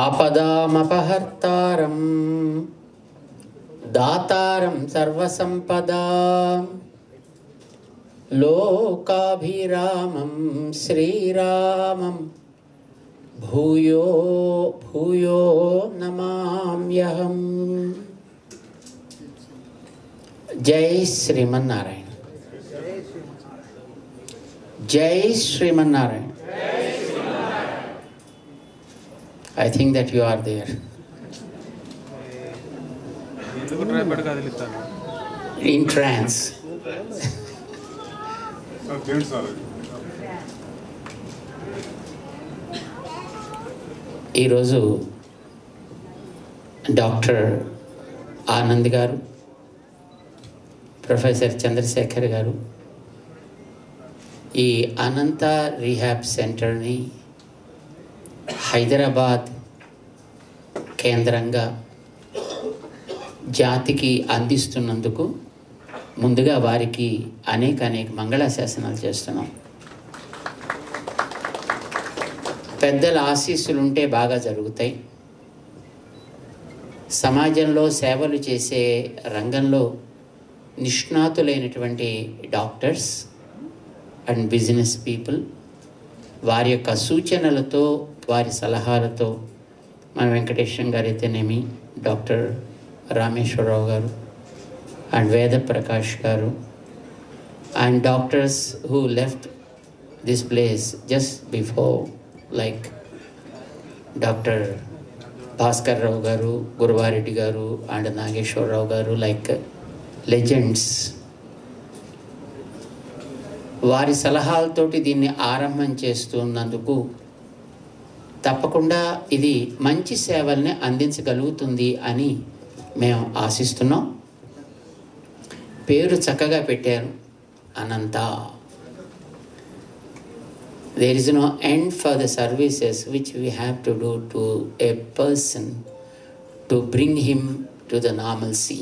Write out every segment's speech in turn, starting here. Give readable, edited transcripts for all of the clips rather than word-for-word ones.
ఆపదామపహర్తారం దాతారం సర్వసంపదాం లోకాభిరామం శ్రీరామం భూయో భూయో నమామ్యహం. జై శ్రీమన్నారాయణ. జై Srimannarayana. I think that you are there. In trance. ఈరోజు డాక్టర్ ఆనంద్ గారు, ప్రొఫెసర్ చంద్రశేఖర్ గారు ఈ అనంత రీహాబ్ సెంటర్ని హైదరాబాద్ కేంద్రంగా జాతికి అందిస్తున్నందుకు ముందుగా వారికి అనేక మంగళాశాసనాలు చేస్తున్నాం. పెద్దల ఆశీస్సులుంటే బాగా జరుగుతాయి. సమాజంలో సేవలు చేసే రంగంలో నిష్ణాతులైనటువంటి డాక్టర్స్ అండ్ బిజినెస్ పీపుల్ వారి యొక్క సూచనలతో, వారి సలహాలతో మన వెంకటేశ్వరం గారు అయితేనేమి, డాక్టర్ రామేశ్వరరావు గారు and Veda Prakash garu and doctors who left this place just before like doctor Bhaskar Rao garu, Guruvareddy గారు అండ్ నాగేశ్వరరావు గారు, లైక్ లెజెండ్స్. వారి సలహాలతోటి దీన్ని ఆరంభం చేస్తున్నందుకు తప్పకుండా ఇది మంచి సేవల్ని అందించగలుగుతుంది అని మేము ఆశిస్తున్నాం. పేరు చక్కగా పెట్టారు, అనంత. There is no end for the services which we have to do to a person to bring him to the normalcy.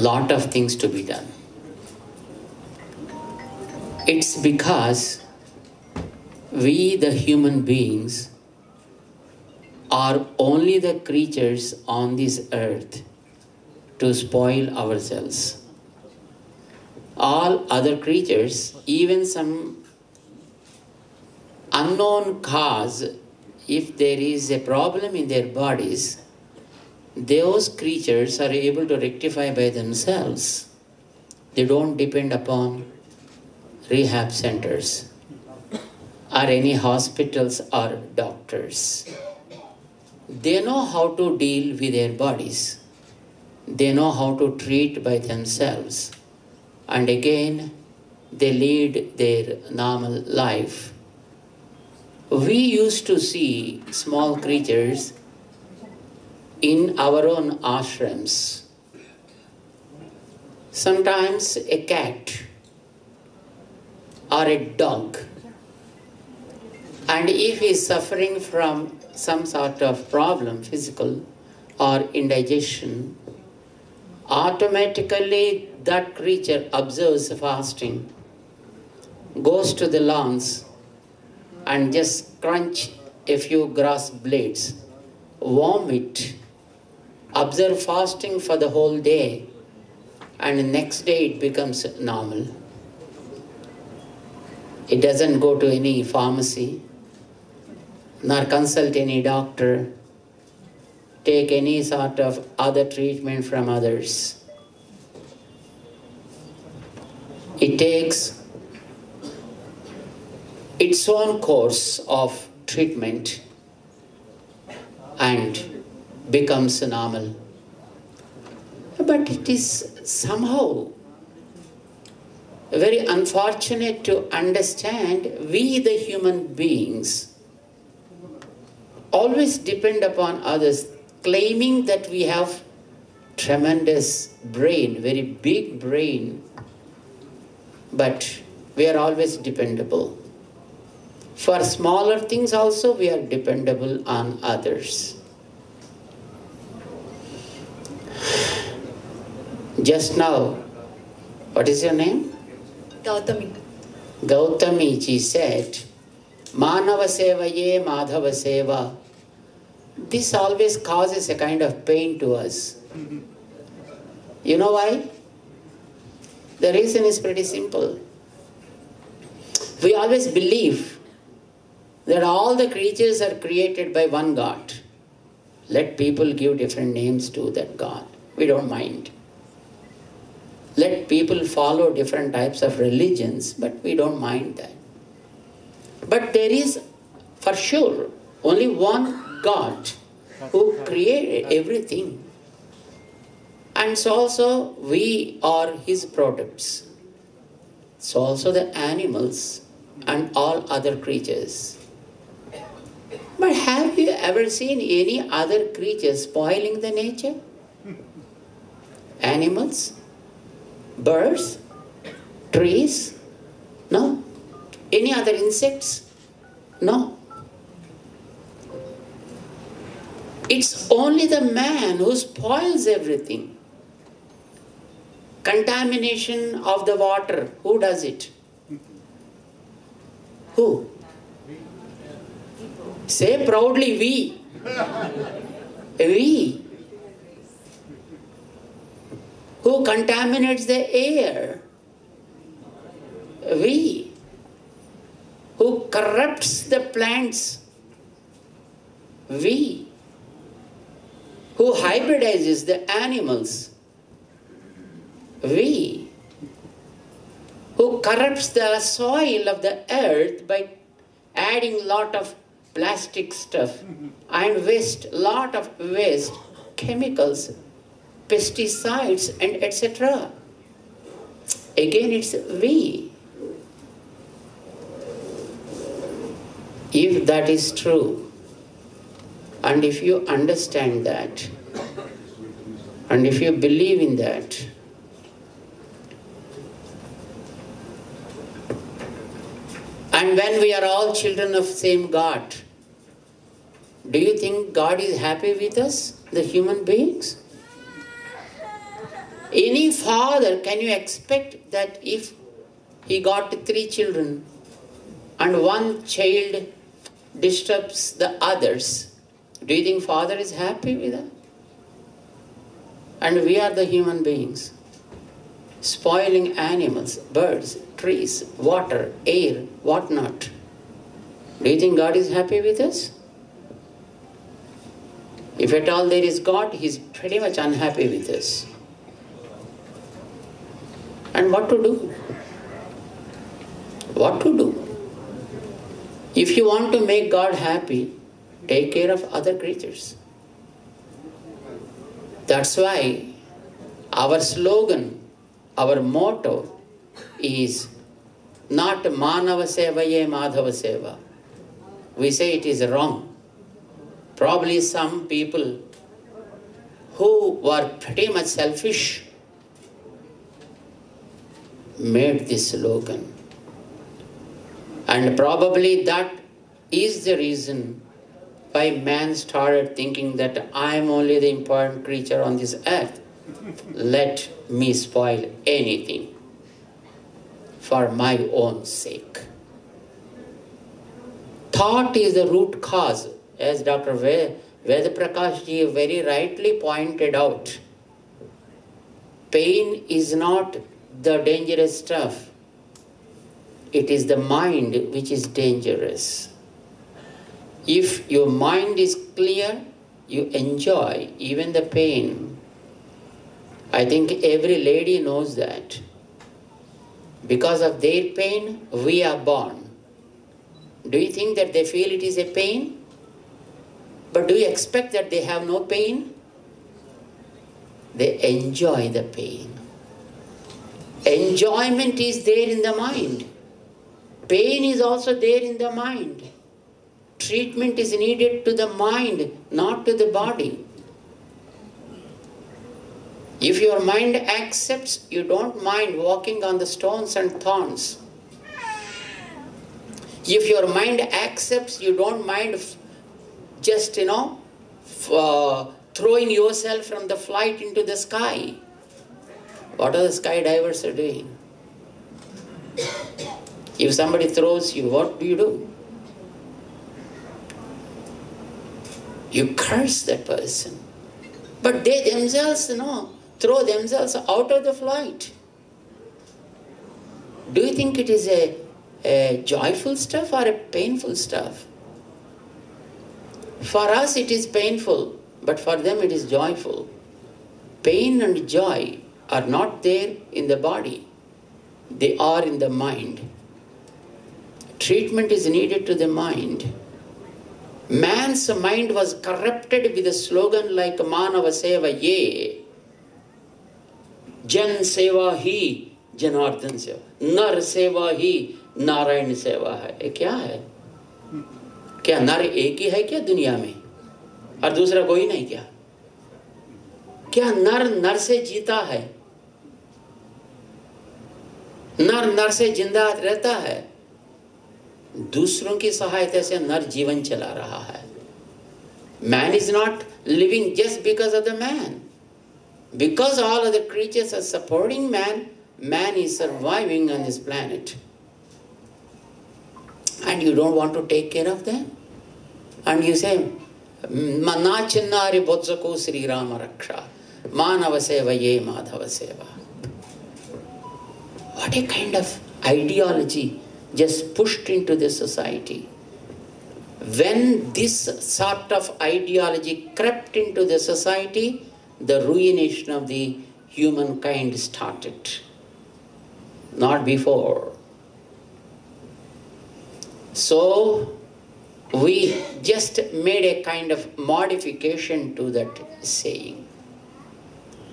Lot of things to be done. It's because we, the human beings, are only the creatures on this earth to spoil ourselves. All other creatures, even some unknown cause, if there is a problem in their bodies, those creatures are able to rectify by themselves. They don't depend upon rehab centers or any hospitals or doctors. They know how to deal with their bodies. They know how to treat by themselves. And again, they lead their normal life. We used to see small creatures in our own ashrams. Sometimes a cat or a dog, and if he is suffering from some sort of problem, physical or indigestion, automatically that creature observes fasting, goes to the lawns and just crunch a few grass blades, vomit, observe fasting for the whole day, and the next day it becomes normal. It doesn't go to any pharmacy, nor consult any doctor, take any sort of other treatment from others. It takes its own course of treatment and becomes normal. But it is somehow very unfortunate to understand we the human beings always depend upon others, claiming that we have tremendous brain, very big brain, but we are always dependable. For smaller things also we are dependable on others. Just now, what is your name? Gautami. Gautami ji said, Manava seva ye Madhava seva. This always causes a kind of pain to us. You know why? The reason is pretty simple. We always believe that all the creatures are created by one God. Let people give different names to that God. We don't mind. Let people follow different types of religions, but we don't mind that. But there is, for sure, only one God who created everything. And so also we are His products. So also the animals and all other creatures. But have you ever seen any other creature spoiling the nature? Animals? Birds? Trees? No. Any other insects? No. It's only the man who spoils everything. Contamination of the water, who does it? Who? Say proudly, we. We. Who contaminates the air? We. Who corrupts the plants? We. Who hybridizes the animals? We. Who corrupts the soil of the earth by adding lot of plastic stuff and waste, lot of waste, chemicals, pesticides and etc. Again it's we. If that is true, and if you understand that, and if you believe in that, and when we are all children of same God, do you think God is happy with us, the human beings? Any father, can you expect that if he got 3 children and one child disturbs the others, do you think father is happy with that? And we are the human beings, spoiling animals, birds, trees, water, air, whatnot. Do you think God is happy with us? If at all there is God, He is pretty much unhappy with us. And what to do? What to do? If you want to make God happy, take care of other creatures. That's why our slogan, our motto is not Manava Seva Ye Madhava Seva. We say it is wrong. Probably some people who were pretty much selfish made this slogan. And probably that is the reason why man started thinking that I am only the important creature on this earth. Let me spoil anything for my own sake. Thought is the root cause, as Dr. Vedaprakash ji very rightly pointed out. Pain is not the dangerous stuff. It is the mind which is dangerous. If your mind is clear, you enjoy even the pain. I think every lady knows that. Because of their pain, we are born. Do you think that they feel it is a pain? But do you expect that they have no pain? They enjoy the pain. Enjoyment is there in the mind. Pain is also there in the mind. Treatment is needed to the mind, not to the body. If your mind accepts, you don't mind walking on the stones and thorns. If your mind accepts, you don't mind just, throwing yourself from the flight into the sky. What are the skydivers are doing? If somebody throws you, what do? You curse that person. But they themselves, throw themselves out of the flight. Do you think it is a joyful stuff or a painful stuff? For us it is painful, but for them it is joyful. Pain and joy are not there in the body. They are in the mind. Treatment is needed to the mind. Man's mind was corrupted with a slogan like Manava Seva Ye. Jan Seva Hi Janardhan Seva. Nar Seva Hi Narayan Seva hai. ये क्या है? क्या नर एक ही है क्या दुनिया में और दूसरा कोई नहीं क्या? क्या नर नर से जीता है? नर नर से जिंदा रहता है? दूसरों की सहायता से नर जीवन चला रहा है. Man is not living just because of the man. Because all other creatures are supporting man, man is surviving on this planet. And you don't want to take care of them? And you say, Na Chinna Botsako Sri Rama Raksha, Manava Seva Ye Madhava Seva. What a kind of ideology just pushed into the society. When this sort of ideology crept into the society, the ruination of the humankind started. Not before. So, we just made a kind of modification to that saying.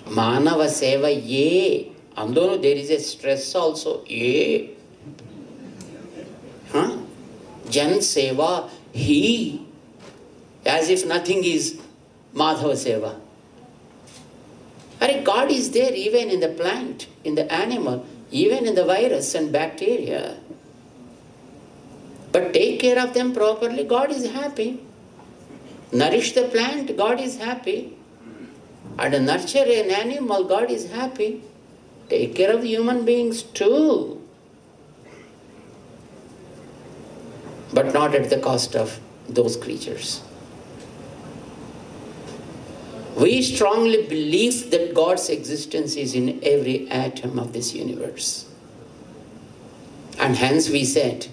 Manava Seva Ye. Although there is a stress also. Ye. Jan Seva He. As if nothing is Madhava Seva. God is there even in the plant, in the animal, even in the virus and bacteria. But take care of them properly, God is happy. Nourish the plant, God is happy. And nurture an animal, God is happy. Take care of the human beings too. But not at the cost of those creatures. We strongly believe that God's existence is in every atom of this universe. And hence we said,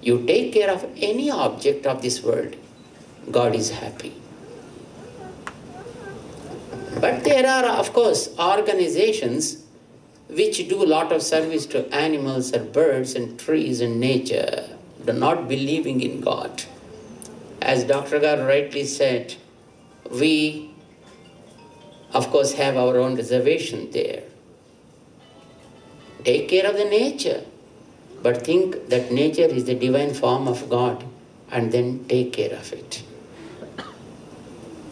you take care of any object of this world, God is happy. But there are, of course, organizations which do a lot of service to animals or birds and trees and nature. They're not believing in God. As Dr. Gar rightly said, we, of course, have our own reservation there. Take care of the nature, but think that nature is the divine form of God, and then take care of it.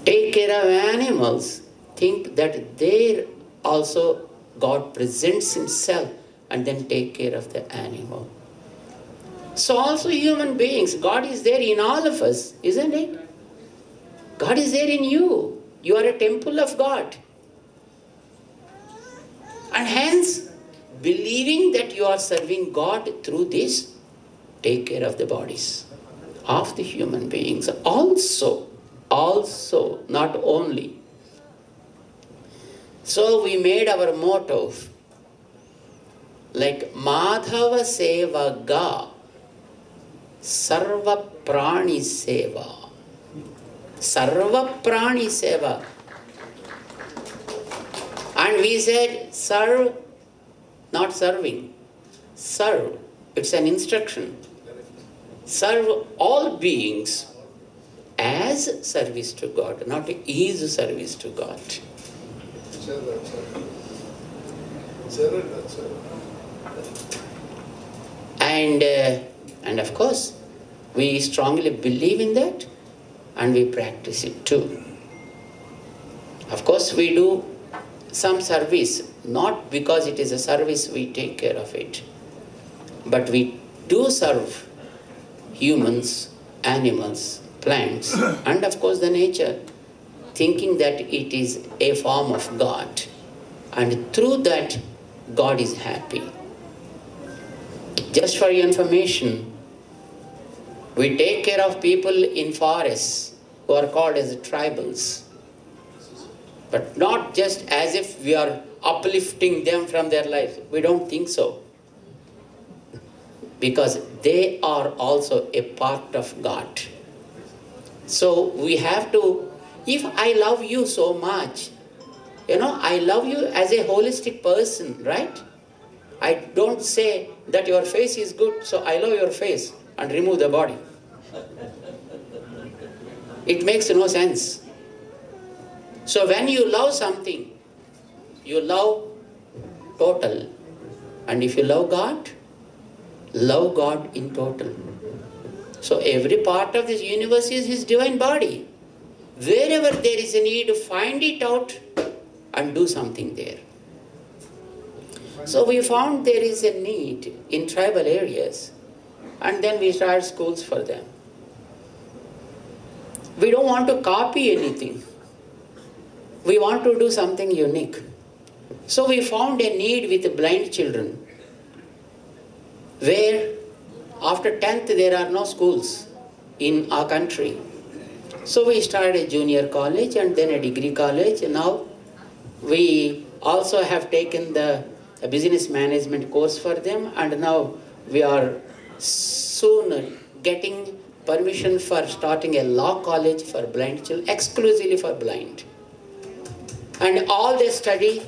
Take care of animals, think that there also God presents Himself, and then take care of the animal. So also human beings, God is there in all of us, isn't it? God is there in you. You are a temple of God. And hence, believing that you are serving God through this, take care of the bodies of the human beings. Also, not only. So we made our motto like Madhava Seva Ga Sarva Prani Seva. Sarva Prani Seva. And we said serve, not serving. Serve. It's an instruction. Serve all beings as service to God, not is service to God. And of course, we strongly believe in that and we practice it too. Of course, we do some service, not because it is a service we take care of it, but we do serve humans, animals, plants, and of course the nature, thinking that it is a form of God. And through that, God is happy. Just for your information, we take care of people in forests who are called as tribals. But not just as if we are uplifting them from their lives. We don't think so. Because they are also a part of God. So we have to, if I love you so much, I love you as a holistic person, right? I don't say that your face is good, so I love your face and remove the body. It makes no sense. So when you love something, you love total. And if you love God in total. So every part of this universe is His divine body. Wherever there is a need, find it out and do something there. So we found there is a need in tribal areas, and then we started schools for them. We don't want to copy anything. We want to do something unique. So we found a need with blind children, where after 10th there are no schools in our country. So we started a junior college and then a degree college. And now we also have taken the business management course for them, and now we are soon getting permission for starting a law college for blind children, exclusively for blind. And all they study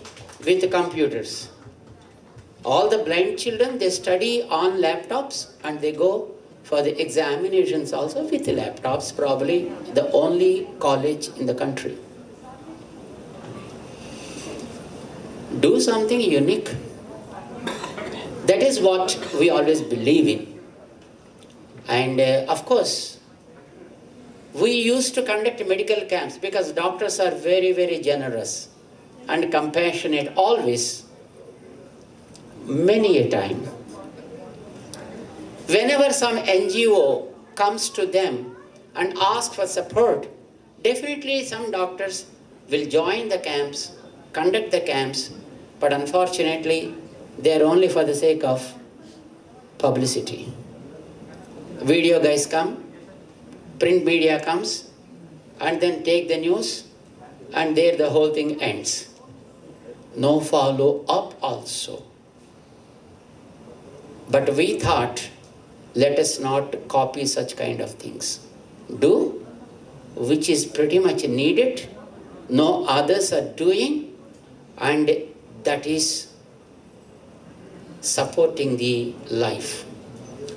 with computers. All the blind children, they study on laptops and they go for the examinations also with laptops, probably the only college in the country. Do something unique. That is what we always believe in. And of course, we used to conduct medical camps because doctors are very, very generous and compassionate always, many a time. Whenever some NGO comes to them and asks for support, definitely some doctors will join the camps, conduct the camps, but unfortunately, they are only for the sake of publicity. Video guys come, print media comes, and then take the news, and there the whole thing ends. No follow-up also. But we thought, let us not copy such kind of things. Do which is pretty much needed, no others are doing, and that is supporting the life.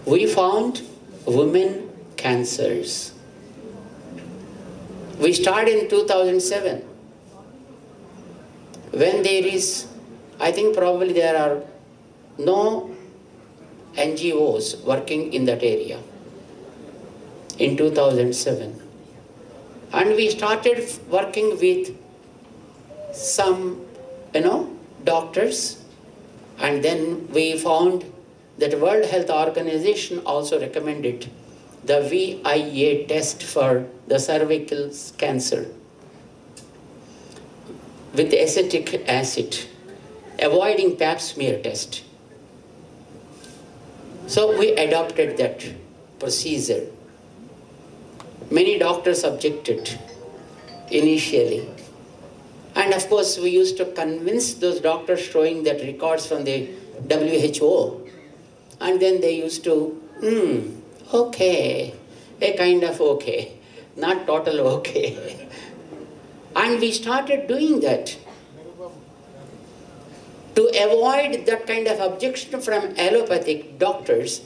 We found women cancers. We started in 2007. When there is, I think probably there are no NGOs working in that area in 2007. And we started working with some, doctors, and then we found that World Health Organization also recommended the VIA test for the cervical cancer with acetic acid, avoiding pap smear test. So we adopted that procedure. Many doctors objected initially. And of course, we used to convince those doctors showing that records from the WHO. And then they used to, okay, a kind of okay, not total okay. And we started doing that. To avoid that kind of objection from allopathic doctors,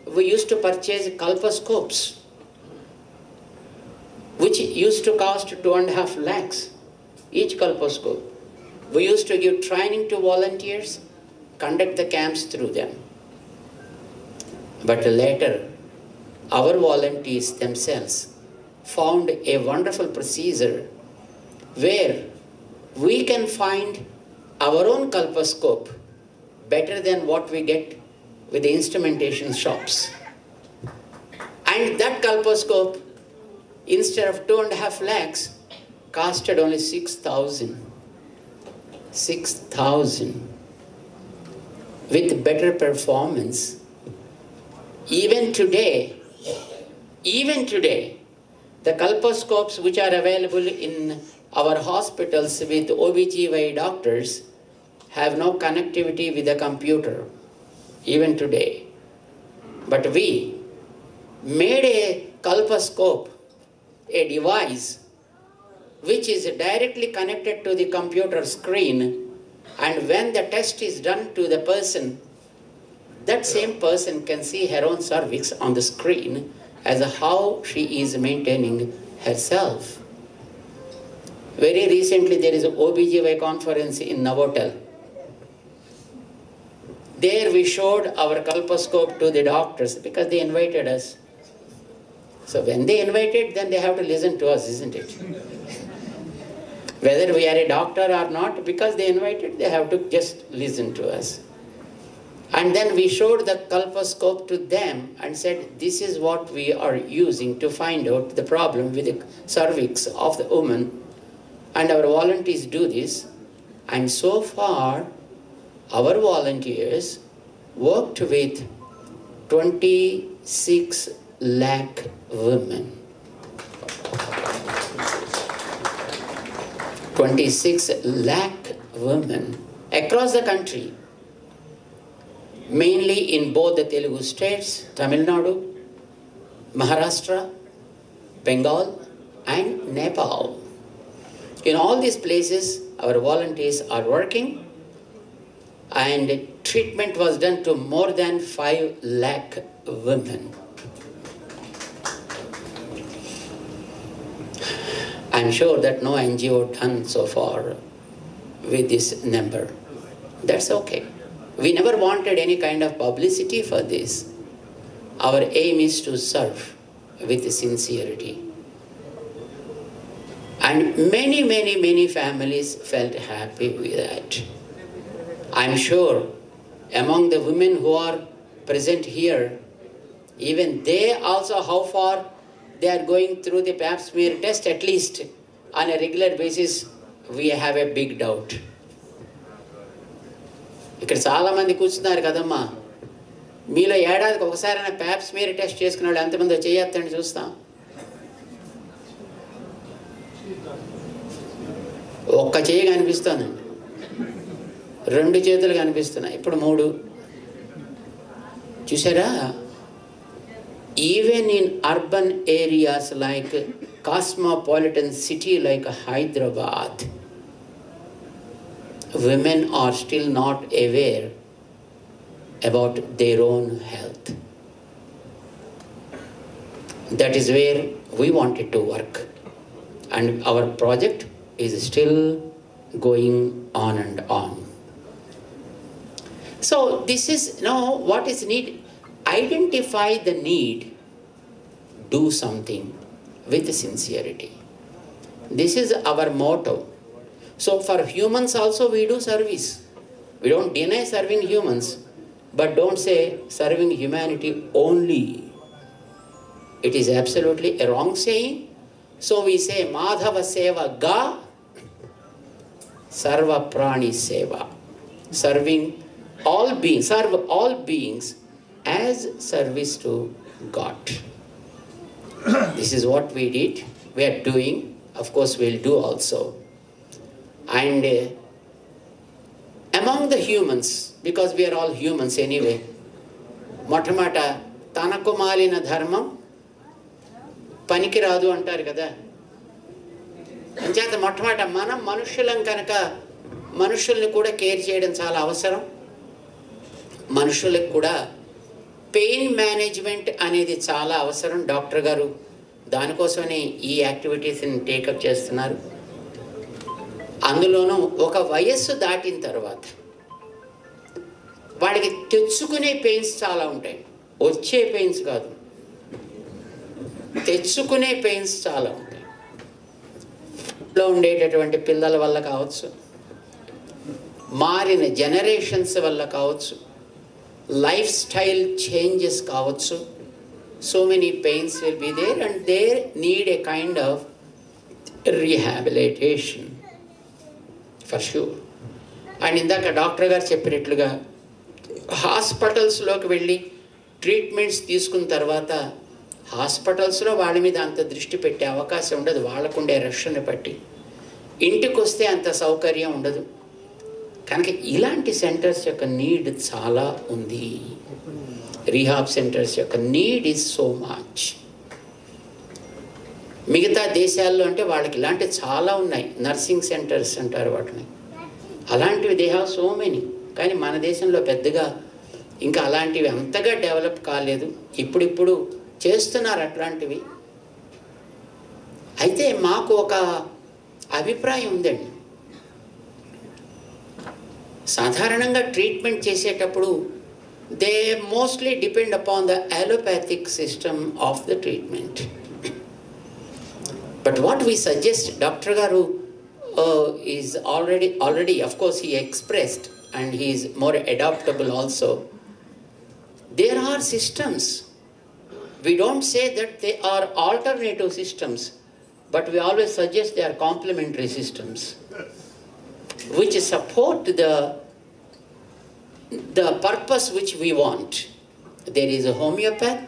we used to purchase colposcopes. which used to cost 2.5 lakhs each colposcope. We used to give training to volunteers, conduct the camps through them. But later, our volunteers themselves found a wonderful procedure where we can find our own colposcope better than what we get with the instrumentation shops. And that colposcope, instead of 2.5 lakhs, costed only 6,000. 6,000. With better performance. Even today, the colposcopes which are available in our hospitals with OBGY doctors have no connectivity with the computer, even today. But we made a colposcope, a device, which is directly connected to the computer screen, and when the test is done to the person, that same person can see her own cervix on the screen as how she is maintaining herself. Very recently, there is an OBGY conference in Novotel. There we showed our colposcope to the doctors because they invited us. So when they invited, then they have to listen to us, isn't it? Whether we are a doctor or not, because they invited, they have to just listen to us. And then we showed the colposcope to them and said, this is what we are using to find out the problem with the cervix of the woman. And our volunteers do this. And so far, our volunteers worked with 26 lakh women. 26 lakh women across the country, mainly in both the Telugu states, Tamil Nadu, Maharashtra, Bengal, and Nepal. In all these places, our volunteers are working, and treatment was done to more than 5 lakh women. I'm sure that no NGO done so far with this number. That's okay. We never wanted any kind of publicity for this. Our aim is to serve with sincerity. And many families felt happy with that. I'm sure among the women who are present here, even they also, how far they are going through the pap smear test, at least on a regular basis, we have a big doubt. ఇక్కడ చాలా మంది కూర్చున్నారు కదమ్మా, మీలో ఏడాదికి ఒకసారైనా Pap smear test చేసుకున్న వాళ్ళు ఎంతమంది చేయొద్దండి చూస్తాం. ఒక్క చేయి కనిపిస్తుందండి, 2 చేతులు కనిపిస్తున్నాయి, ఇప్పుడు 3. చూసారా? Even in urban areas like cosmopolitan city like Hyderabad, women are still not aware about their own health. That is where we wanted to work. And our project is still going on and on. So this is now what is needed. Identify the need, do something with sincerity. This is our motto. So for humans also we do service. We don't deny serving humans, but don't say serving humanity only. It is absolutely a wrong saying. So we say Madhava Seva Ga Sarva Prani Seva. Serving all beings, serve all beings as service to God. This is what we did, we are doing, of course we'll do also. And among the humans, because we are all humans anyway, మొట్టమొదట తనకు మాలిన ధర్మం పనికి రాదు అంటారు కదా. అంచేత మొట్టమొదట మనం మనుషులం కనుక మనుషుల్ని కూడా కేర్ చేయడం చాలా అవసరం. మనుషులకు కూడా పెయిన్ మేనేజ్మెంట్ అనేది చాలా అవసరం. డాక్టర్ గారు దానికోసమని ఈ యాక్టివిటీస్ని టేకప్ చేస్తున్నారు. అందులోనూ ఒక వయస్సు దాటిన తర్వాత వాడికి తెచ్చుకునే పెయిన్స్ చాలా ఉంటాయి. వచ్చే పెయిన్స్ కాదు, తెచ్చుకునే పెయిన్స్ చాలా ఉంటాయి. ఇంట్లో ఉండేటటువంటి పిల్లల వల్ల కావచ్చు, మారిన జనరేషన్స్ వల్ల కావచ్చు, లైఫ్ స్టైల్ చేంజెస్ కావచ్చు. So many pains will be there and they need a kind of rehabilitation for sure. And ఇందాక డాక్టర్ గారు చెప్పినట్లుగా హాస్పిటల్స్లోకి వెళ్ళి ట్రీట్మెంట్స్ తీసుకున్న తర్వాత హాస్పిటల్స్లో వాళ్ళ మీద అంత దృష్టి పెట్టే అవకాశం ఉండదు, వాళ్ళకుండే రక్షణ బట్టి. ఇంటికి వస్తే అంత సౌకర్యం ఉండదు. కనుక ఇలాంటి సెంటర్స్ యొక్క నీడ్ చాలా ఉంది. రీహాబ్ సెంటర్స్ యొక్క నీడ్ ఈజ్ సో మచ్. మిగతా దేశాల్లో అంటే వాళ్ళకి ఇలాంటి చాలా ఉన్నాయి, నర్సింగ్ సెంటర్స్ అంటారు వాటిని. అలాంటివి దే హ్యావ్ సో మెనీ. కానీ మన దేశంలో పెద్దగా ఇంకా అలాంటివి అంతగా డెవలప్ కాలేదు. ఇప్పుడిప్పుడు చేస్తున్నారు అట్లాంటివి. అయితే మాకు ఒక అభిప్రాయం ఉందండి. సాధారణంగా ట్రీట్మెంట్ చేసేటప్పుడు they mostly depend upon the allopathic system of the treatment. But what we suggest, Dr. Garu is already, of course, he expressed, and he is more adaptable also. There are systems. We don't say that they are alternative systems, but we always suggest they are complementary systems, which support the purpose which we want. There is a homeopath,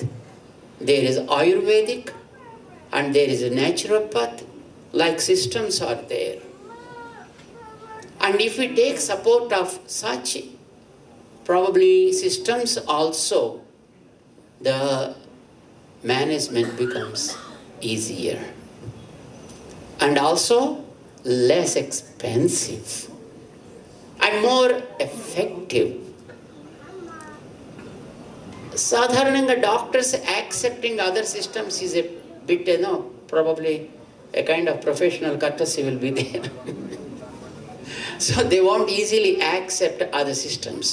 there is Ayurvedic, and there is a naturopath, like systems are there. And if we take support of such probably systems also, the management becomes easier and also less expensive and more effective. సాధారణంగా doctors accepting other systems is a bit probably a kind of professional courtesy will be there. So they won't easily accept other systems.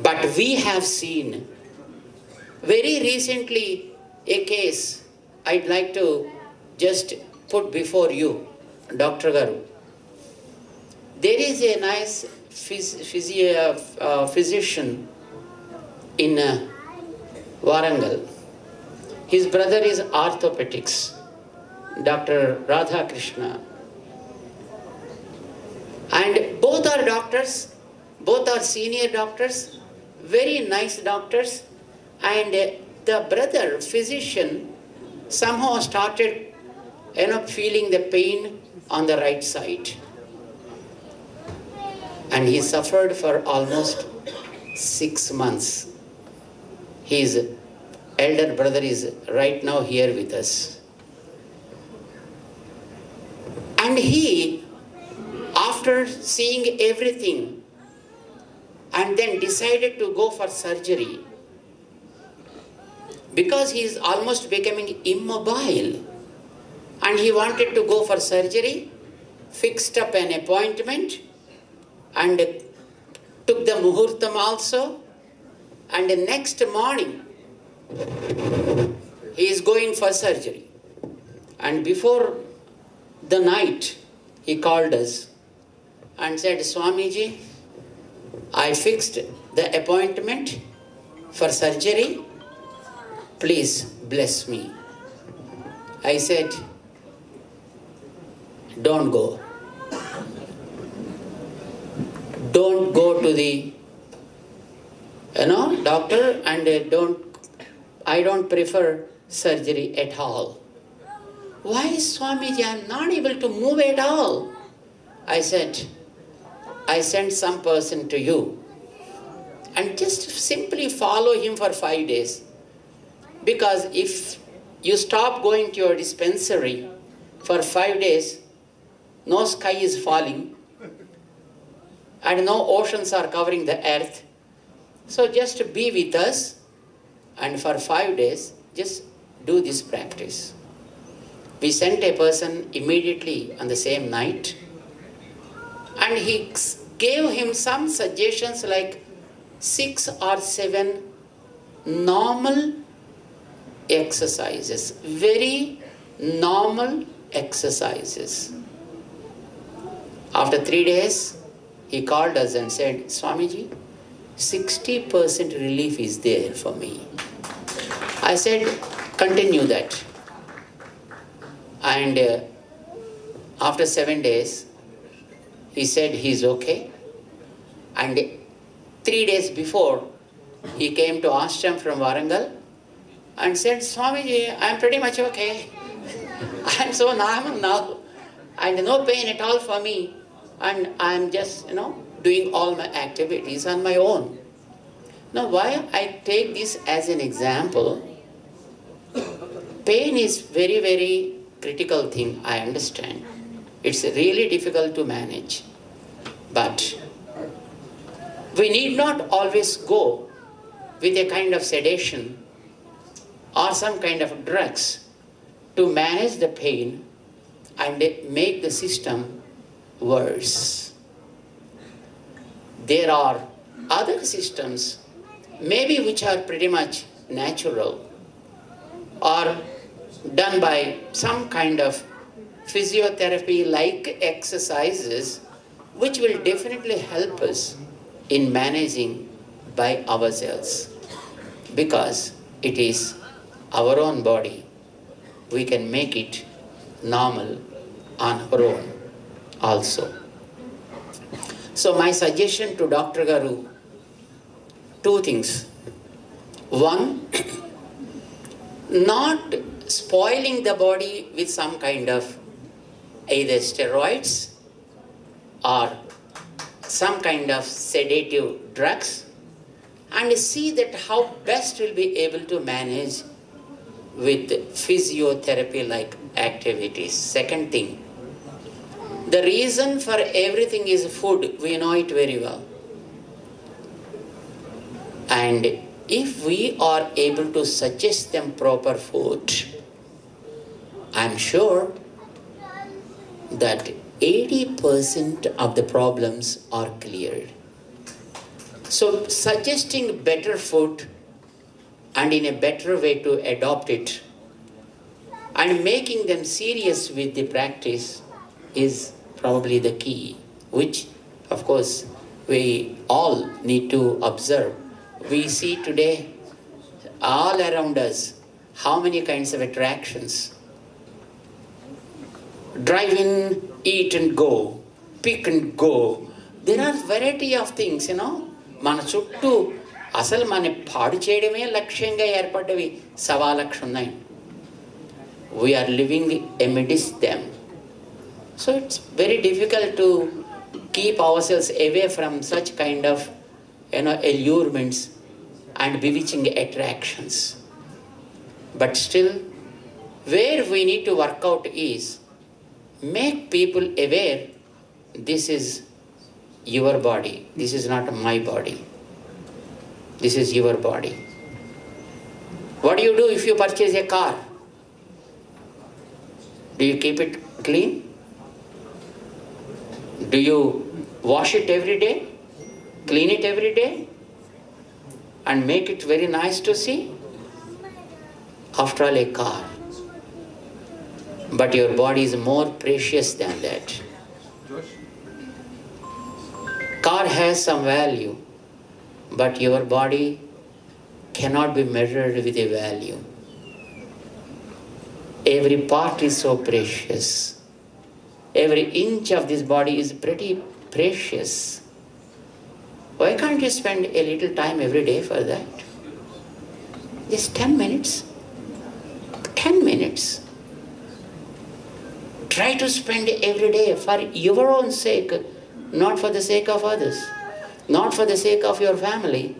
But we have seen very recently a case I'd like to just put before you, Dr. Garu. There is a nice physician in Warangal. His brother is orthopedics, Dr. Radha Krishna. And both are doctors, both are senior doctors, very nice doctors. And the brother physician somehow started feeling the pain on the right side. And he suffered for almost 6 months. His elder brother is right now here with us. And he, after seeing everything, and then decided to go for surgery, because he is almost becoming immobile, and he wanted to go for surgery, fixed up an appointment, and took the muhurtam also. And the next morning, he is going for surgery. And before the night, he called us and said, Swamiji, I fixed the appointment for surgery. Please bless me. I said, don't go. Don't go to the doctor, and I don't prefer surgery at all. Why, Swamiji, I am not able to move at all. I said, I sent some person to you, and just simply follow him for 5 days. Because if you stop going to your dispensary for 5 days, no sky is falling, and no oceans are covering the earth. So just be with us, and for 5 days, just do this practice. We sent a person immediately on the same night, and he gave him some suggestions like 6 or 7 normal exercises, very normal exercises. After 3 days, he called us and said, Swamiji, 60% relief is there for me. I said, continue that. And after 7 days, he said he's okay. And 3 days before, he came to ashram from Warangal and said, Swamiji, I'm pretty much okay. I'm so normal now. And no pain at all for me. And I'm just, doing all my activities on my own. Now, why I take this as an example, pain is very, very critical thing, I understand. It's really difficult to manage. But we need not always go with a kind of sedation or some kind of drugs to manage the pain and make the system worse. There are other systems, maybe which are pretty much natural or done by some kind of physiotherapy-like exercises, which will definitely help us in managing by ourselves. Because it is our own body, we can make it normal on our own also. So my suggestion to Dr. Garu, 2 things. One, not spoiling the body with some kind of either steroids or some kind of sedative drugs, and see that how best we'll be able to manage with physiotherapy-like activities. Second thing, the reason for everything is food. We know it very well. And if we are able to suggest them proper food, I'm sure that 80% of the problems are cleared. So suggesting better food and in a better way to adopt it and making them serious with the practice is probably the key, which of course we all need to observe. We see today all around us how many kinds of attractions. Drive in, eat and go, pick and go. There are variety of things, మన చుట్టూ అసలు మన పాడు చేయడమే లక్ష్యంగా ఏర్పడ్డవి సవాలక్ష ఉన్నాయి. We are living amidst them. So it's very difficult to keep ourselves away from such kind of allurements and bewitching attractions. But still, where we need to work out is make people aware this is your body. This is not my body. This is your body. What do you do if you purchase a car? Do you keep it clean? Do you wash it every day? Clean it every day? And make it very nice to see? After all, a car. But your body is more precious than that. Car has some value, but your body cannot be measured with a value. Every part is so precious. Every inch of this body is pretty precious. Why can't you spend a little time every day for that? Just 10 minutes. 10 minutes. Try to spend every day for your own sake, not for the sake of others, not for the sake of your family.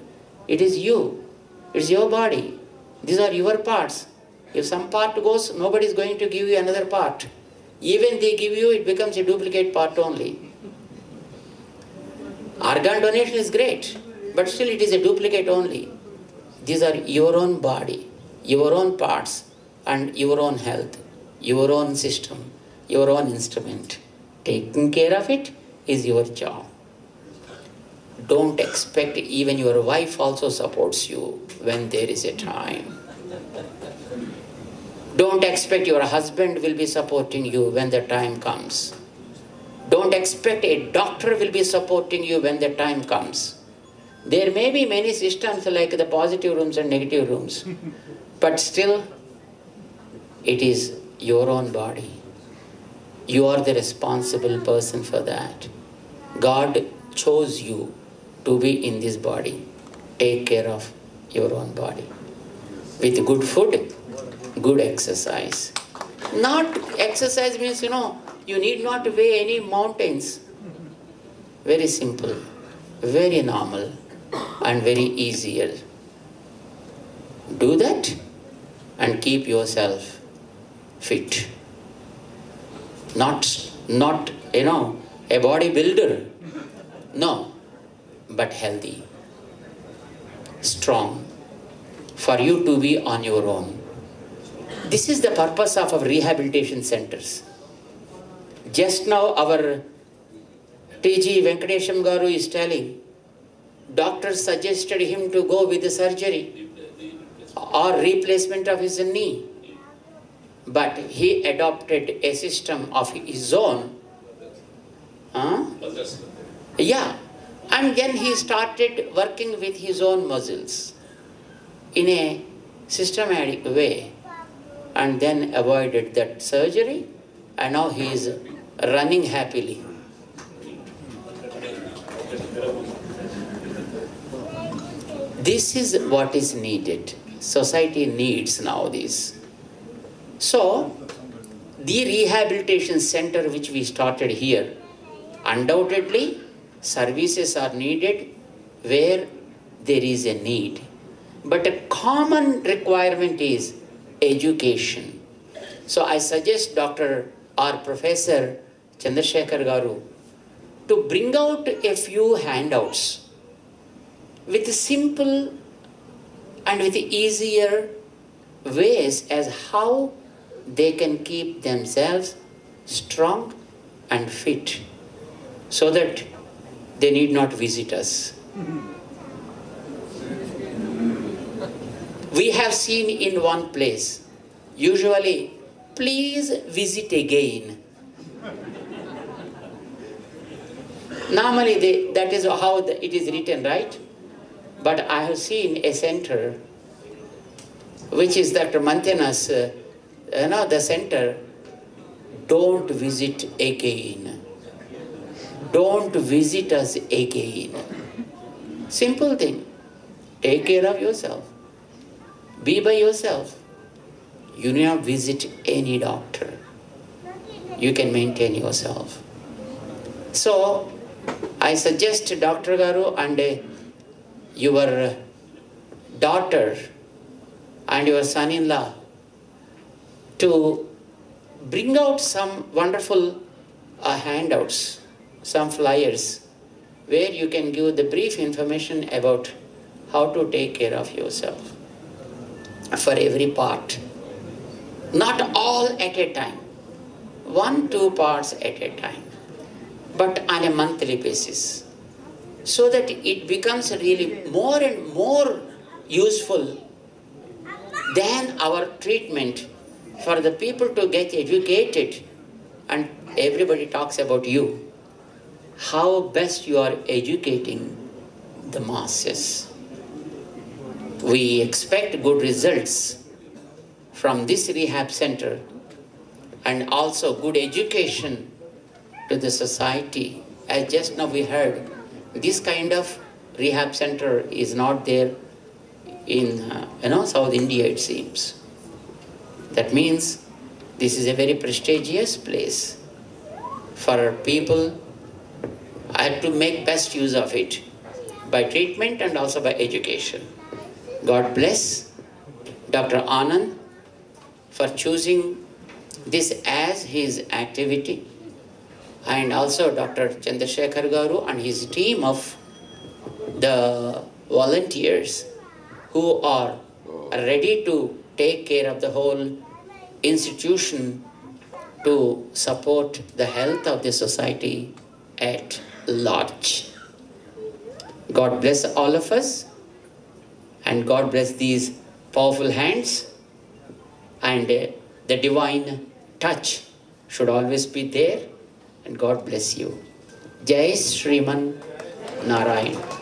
It is you. It's your body. These are your parts. If some part goes, nobody is going to give you another part. Even they give you, it becomes a duplicate part only. Organ donation is great, but still it is a duplicate only. These are your own body, your own parts. and your own health, your own system, your own instrument. Taking care of it is your job. Don't expect even your wife also supports you when there is a time. Don't expect your husband will be supporting you when the time comes. Don't expect a doctor will be supporting you when the time comes. There may be many systems like the positive rooms and negative rooms, but still it is your own body. You are the responsible person for that. God chose you to be in this body. Take care of your own body. With good food, good exercise. Not exercise means, you need not weigh any mountains. Very simple, very normal, and very easier. Do that and keep yourself fit. Not a bodybuilder. No, but healthy, strong, for you to be on your own. This is the purpose of our rehabilitation centers. Just now our T.G. Venkatesham Garu is telling, doctor suggested him to go with the surgery or replacement of his knee. But he adopted a system of his own. Yeah. And then he started working with his own muscles in a systematic way, and then avoided that surgery, and now he is running happily. This is what is needed. Society needs now this. So, the rehabilitation center which we started here, undoubtedly services are needed where there is a need. But a common requirement is education. So I suggest Dr. or Professor Chandrasekhar Garu to bring out a few handouts with simple and with easier ways as how they can keep themselves strong and fit, so that they need not visit us. We have seen in one place, usually, please visit again. Normally, that is how it is written, right? But I have seen a center, which is Dr. Mantena's, the center, don't visit again. Don't visit us again. Simple thing. Take care of yourself. Be by yourself. You need not visit any doctor. You can maintain yourself. So, I suggest Dr. Garu and your daughter and your son-in-law to bring out some wonderful handouts, some flyers, where you can give the brief information about how to take care of yourself for every part. Not all at a time. 1-2 parts at a time, but on a monthly basis, so that it becomes really more and more useful than our treatment for the people to get educated. And everybody talks about you. How best you are educating the masses. We expect good results from this rehab center, and also good education to the society. As just now we heard, this kind of rehab center is not there in South India, it seems. That means this is a very prestigious place for people. I had to make best use of it by treatment and also by education. God bless Dr. Anand for choosing this as his activity, and also Dr. Chandrasekhar Garu and his team of the volunteers who are ready to take care of the whole institution to support the health of the society at large. God bless all of us, and God bless these powerful hands, and the divine touch should always be there, and God bless you. Jai Sriman Narayan.